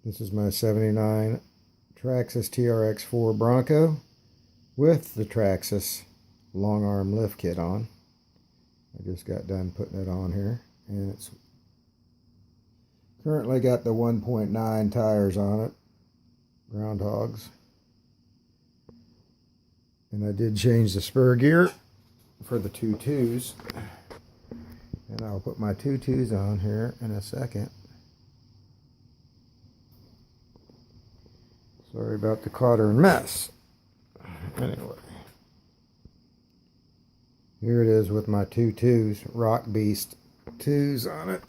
This is my 79 Traxxas Trx4 Bronco with the Traxxas long arm lift kit on. I just got done putting it on here, and it's currently got the 1.9 tires on it, groundhogs. And I did change the spur gear for the 2.2s, and I'll put my 2.2s on here in a second. Sorry about the clutter and mess. Anyway, here it is with my 2.2s, Rock Beast 2s on it.